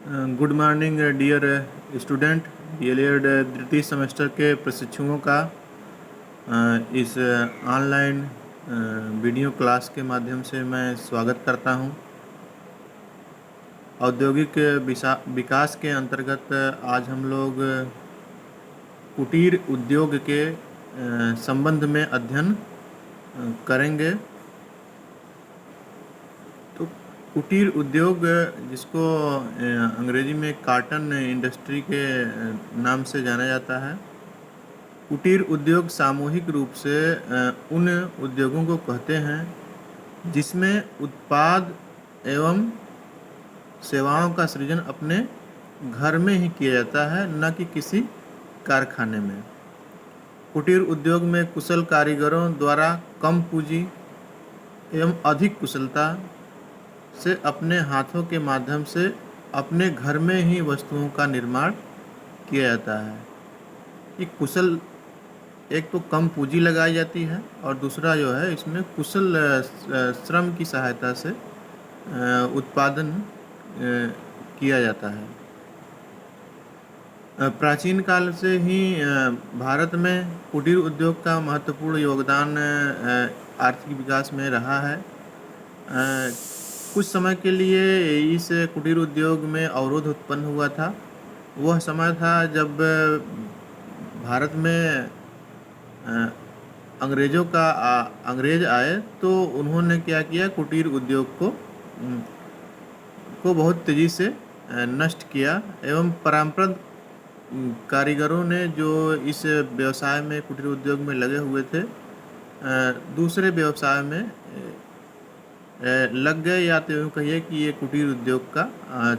Good morning dear student. DElEd द्वितीय semester के प्रशिक्षुओं का इस ऑनलाइन वीडियो क्लास के माध्यम से मैं स्वागत करता हूं। औद्योगिक विकास के अंतर्गत आज हम लोग कुटीर उद्योग के संबंध में अध्ययन करेंगे। तो कुटीर उद्योग, जिसको अंग्रेजी में कॉटन इंडस्ट्री के नाम से जाना जाता है, कुटीर उद्योग सामूहिक रूप से उन उद्योगों को कहते हैं जिसमें उत्पाद एवं सेवाओं का सृजन अपने घर में ही किया जाता है, न कि किसी कारखाने में। कुटीर उद्योग में कुशल कारीगरों द्वारा कम पूंजी एवं अधिक कुशलता से अपने हाथों के माध्यम से अपने घर में ही वस्तुओं का निर्माण किया जाता है। ये कुशल, एक तो कम पूंजी लगाई जाती है और दूसरा जो है इसमें कुशल श्रम की सहायता से उत्पादन किया जाता है। प्राचीन काल से ही भारत में कुटीर उद्योग का महत्वपूर्ण योगदान आर्थिक विकास में रहा है। कुछ समय के लिए इस कुटीर उद्योग में अवरोध उत्पन्न हुआ था। वह समय था जब भारत में अंग्रेज आए तो उन्होंने क्या किया, कुटीर उद्योग को बहुत तेज़ी से नष्ट किया एवं परंपरागत कारीगरों ने जो इस व्यवसाय में, कुटीर उद्योग में लगे हुए थे, दूसरे व्यवसाय में लग गए, या तो यूँ कहिए कि ये कुटीर उद्योग का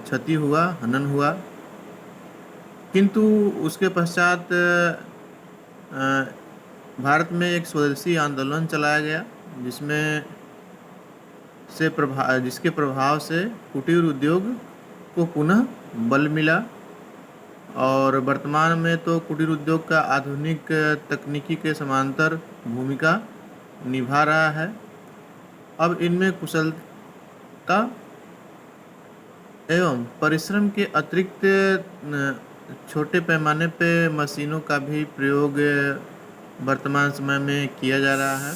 क्षति हुआ, हनन हुआ। किंतु उसके पश्चात भारत में एक स्वदेशी आंदोलन चलाया गया जिसके प्रभाव से कुटीर उद्योग को पुनः बल मिला और वर्तमान में तो कुटीर उद्योग का आधुनिक तकनीकी के समांतर भूमिका निभा रहा है। अब इनमें कुशलता एवं परिश्रम के अतिरिक्त छोटे पैमाने पे मशीनों का भी प्रयोग वर्तमान समय में किया जा रहा है।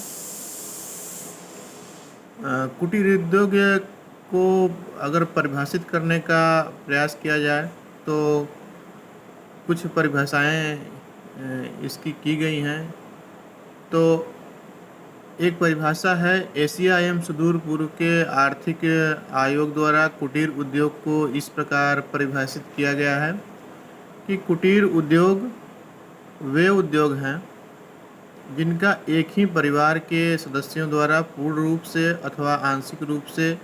कुटीर उद्योग को अगर परिभाषित करने का प्रयास किया जाए तो कुछ परिभाषाएं इसकी की गई हैं। तो एक परिभाषा है, एशिया एवं सुदूर पूर्व के आर्थिक आयोग द्वारा कुटीर उद्योग को इस प्रकार परिभाषित किया गया है कि कुटीर उद्योग वे उद्योग हैं जिनका एक ही परिवार के सदस्यों द्वारा पूर्ण रूप से अथवा आंशिक रूप से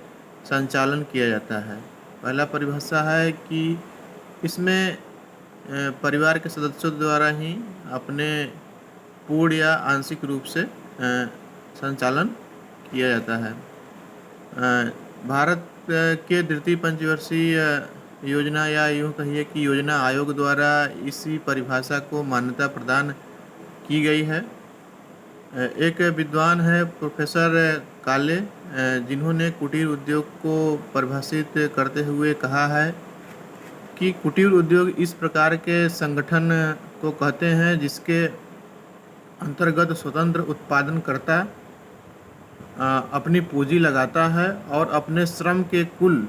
संचालन किया जाता है। पहला परिभाषा है कि इसमें परिवार के सदस्यों द्वारा ही अपने पूर्ण या आंशिक रूप से संचालन किया जाता है। भारत के द्वितीय पंचवर्षीय योजना, या यूँ कहिए कि योजना आयोग द्वारा इसी परिभाषा को मान्यता प्रदान की गई है। एक विद्वान है प्रोफेसर काले, जिन्होंने कुटीर उद्योग को परिभाषित करते हुए कहा है कि कुटीर उद्योग इस प्रकार के संगठन को कहते हैं जिसके अंतर्गत स्वतंत्र उत्पादनकर्ता अपनी पूंजी लगाता है और अपने श्रम के कुल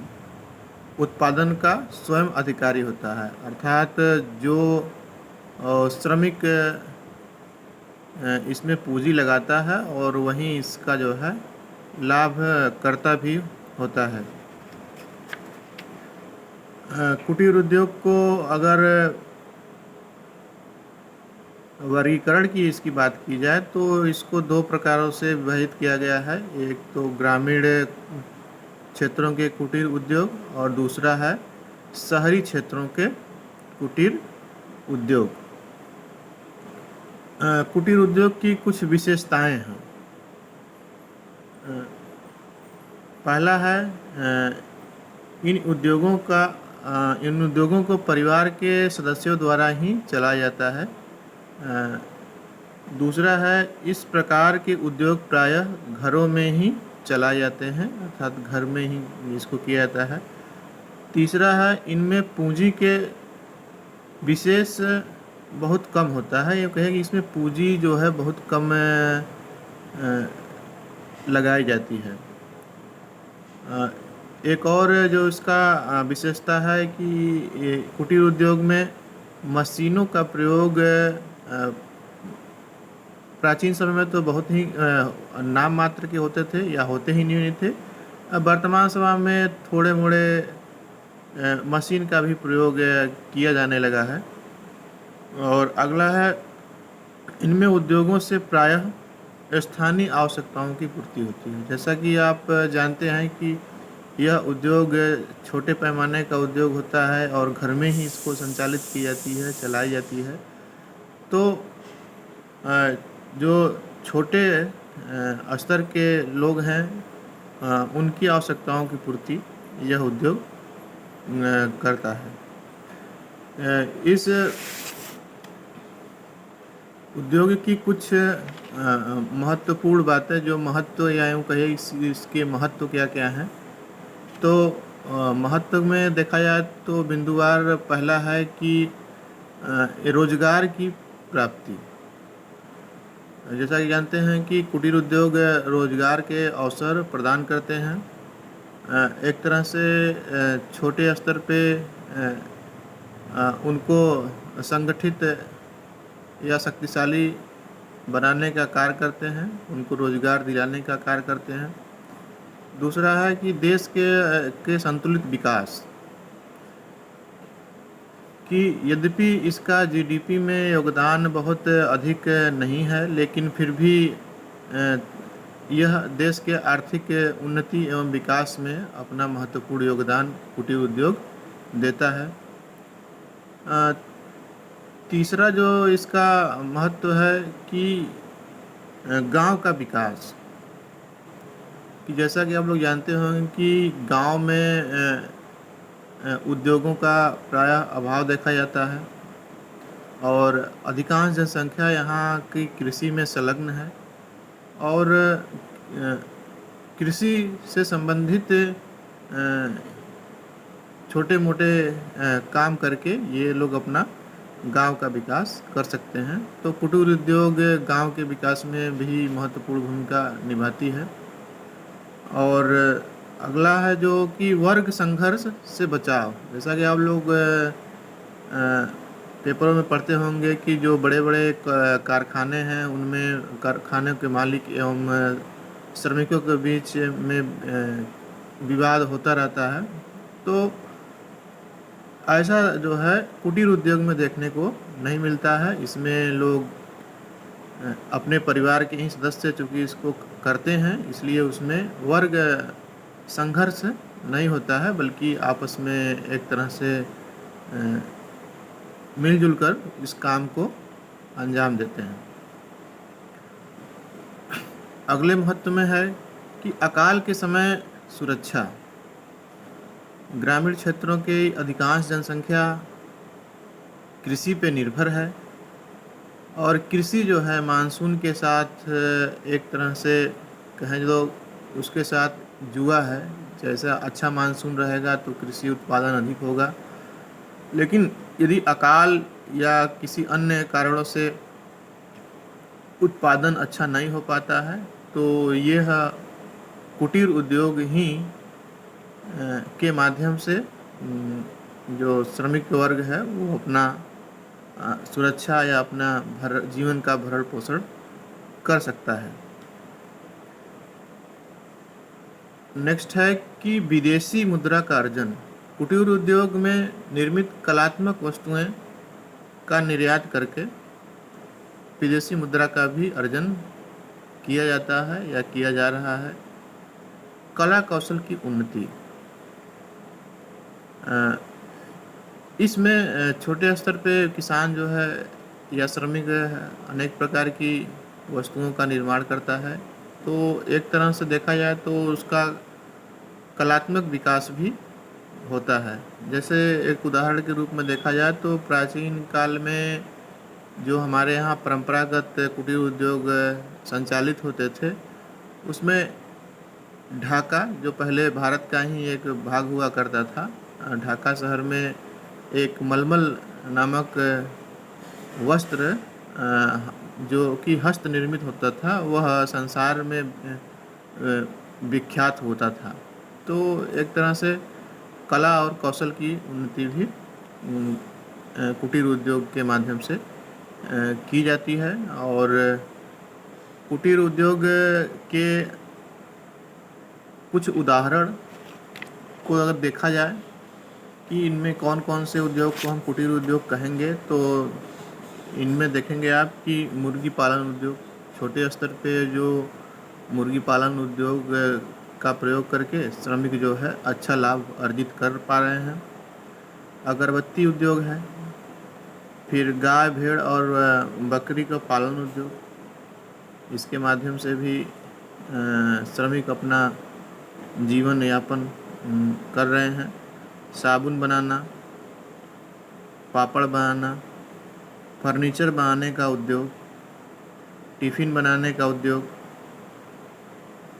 उत्पादन का स्वयं अधिकारी होता है। अर्थात जो श्रमिक इसमें पूंजी लगाता है और वहीं इसका जो है लाभ करता भी होता है। कुटीर उद्योग को अगर वर्गीकरण की इसकी बात की जाए तो इसको दो प्रकारों से विभाजित किया गया है। एक तो ग्रामीण क्षेत्रों के कुटीर उद्योग और दूसरा है शहरी क्षेत्रों के कुटीर उद्योग। कुटीर उद्योग की कुछ विशेषताएं हैं। पहला है, इन उद्योगों को परिवार के सदस्यों द्वारा ही चलाया जाता है। दूसरा है, इस प्रकार के उद्योग प्रायः घरों में ही चलाए जाते हैं, अर्थात घर में ही इसको किया जाता है। तीसरा है इनमें पूंजी के विशेष बहुत कम होता है। ये कहें कि इसमें पूंजी जो है बहुत कम लगाई जाती है। एक और जो इसका विशेषता है कि ये कुटीर उद्योग में मशीनों का प्रयोग प्राचीन समय में तो बहुत ही नाम मात्र के होते थे या होते ही नहीं थे। वर्तमान समय में थोड़े मोड़े मशीन का भी प्रयोग किया जाने लगा है। और अगला है इनमें उद्योगों से प्रायः स्थानीय आवश्यकताओं की पूर्ति होती है। जैसा कि आप जानते हैं कि यह उद्योग छोटे पैमाने का उद्योग होता है और घर में ही इसको संचालित की जाती है, चलाई जाती है। तो जो छोटे स्तर के लोग हैं उनकी आवश्यकताओं की पूर्ति यह उद्योग करता है। इस उद्योग की कुछ महत्वपूर्ण बातें, जो महत्व या यूँ कहिए इसके महत्व क्या क्या हैं। तो महत्व में देखा जाए तो बिंदुवार पहला है कि रोजगार की प्राप्ति। जैसा कि जानते हैं कि कुटीर उद्योग रोजगार के अवसर प्रदान करते हैं। एक तरह से छोटे स्तर पे उनको संगठित या शक्तिशाली बनाने का कार्य करते हैं, उनको रोजगार दिलाने का कार्य करते हैं। दूसरा है कि देश के संतुलित विकास, कि यद्यपि इसका जीडीपी में योगदान बहुत अधिक नहीं है, लेकिन फिर भी यह देश के आर्थिक उन्नति एवं विकास में अपना महत्वपूर्ण योगदान कुटीर उद्योग देता है। तीसरा जो इसका महत्व है कि गांव का विकास, कि जैसा कि आप लोग जानते होंगे कि गांव में उद्योगों का प्रायः अभाव देखा जाता है और अधिकांश जनसंख्या यहाँ की कृषि में संलग्न है और कृषि से संबंधित छोटे मोटे काम करके ये लोग अपना गांव का विकास कर सकते हैं। तो कुटीर उद्योग गांव के विकास में भी महत्वपूर्ण भूमिका निभाती है। और अगला है जो कि वर्ग संघर्ष से बचाव। जैसा कि आप लोग पेपरों में पढ़ते होंगे कि जो बड़े बड़े कारखाने हैं उनमें कारखाने के मालिक एवं श्रमिकों के बीच में विवाद होता रहता है। तो ऐसा जो है कुटीर उद्योग में देखने को नहीं मिलता है। इसमें लोग अपने परिवार के ही सदस्य चूँकि इसको करते हैं, इसलिए उसमें वर्ग संघर्ष नहीं होता है, बल्कि आपस में एक तरह से मिलजुल कर इस काम को अंजाम देते हैं। अगले महत्व में है कि अकाल के समय सुरक्षा। ग्रामीण क्षेत्रों के अधिकांश जनसंख्या कृषि पे निर्भर है और कृषि जो है मानसून के साथ एक तरह से कहें जो उसके साथ जुआ है। जैसा अच्छा मानसून रहेगा तो कृषि उत्पादन अधिक होगा, लेकिन यदि अकाल या किसी अन्य कारणों से उत्पादन अच्छा नहीं हो पाता है तो यह कुटीर उद्योग ही के माध्यम से जो श्रमिक वर्ग है वो अपना सुरक्षा या अपना जीवन का भरण पोषण कर सकता है। नेक्स्ट है कि विदेशी मुद्रा का अर्जन। कुटीर उद्योग में निर्मित कलात्मक वस्तुएं का निर्यात करके विदेशी मुद्रा का भी अर्जन किया जाता है या किया जा रहा है। कला कौशल की उन्नति, इसमें छोटे स्तर पे किसान जो है या श्रमिक अनेक प्रकार की वस्तुओं का निर्माण करता है। तो एक तरह से देखा जाए तो उसका कलात्मक विकास भी होता है। जैसे एक उदाहरण के रूप में देखा जाए तो प्राचीन काल में जो हमारे यहाँ परंपरागत कुटीर उद्योग संचालित होते थे, उसमें ढाका जो पहले भारत का ही एक भाग हुआ करता था, ढाका शहर में एक मलमल नामक वस्त्र जो कि हस्त निर्मित होता था, वह संसार में विख्यात होता था। तो एक तरह से कला और कौशल की उन्नति भी कुटीर उद्योग के माध्यम से की जाती है। और कुटीर उद्योग के कुछ उदाहरण को अगर देखा जाए कि इनमें कौन कौन से उद्योग को हम कुटीर उद्योग कहेंगे, तो इनमें देखेंगे आप कि मुर्गी पालन उद्योग, छोटे स्तर पे जो मुर्गी पालन उद्योग का प्रयोग करके श्रमिक जो है अच्छा लाभ अर्जित कर पा रहे हैं। अगरबत्ती उद्योग है, फिर गाय भेड़ और बकरी का पालन उद्योग, इसके माध्यम से भी श्रमिक अपना जीवन यापन कर रहे हैं। साबुन बनाना, पापड़ बनाना, फर्नीचर बनाने का उद्योग, टिफ़िन बनाने का उद्योग,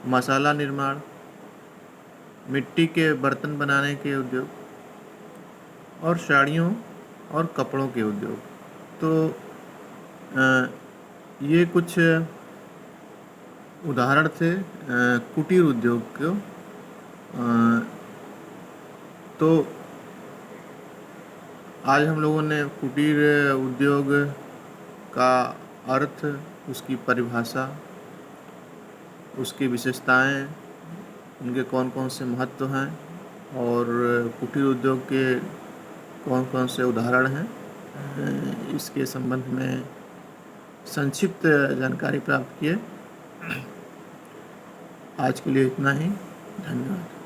मसाला निर्माण, मिट्टी के बर्तन बनाने के उद्योग और साड़ियों और कपड़ों के उद्योग। तो ये कुछ उदाहरण थे कुटीर उद्योग के। तो आज हम लोगों ने कुटीर उद्योग का अर्थ, उसकी परिभाषा, उसकी विशेषताएं, उनके कौन कौन से महत्व हैं और कुटीर उद्योग के कौन कौन से उदाहरण हैं, इसके संबंध में संक्षिप्त जानकारी प्राप्त किए। आज के लिए इतना ही। धन्यवाद।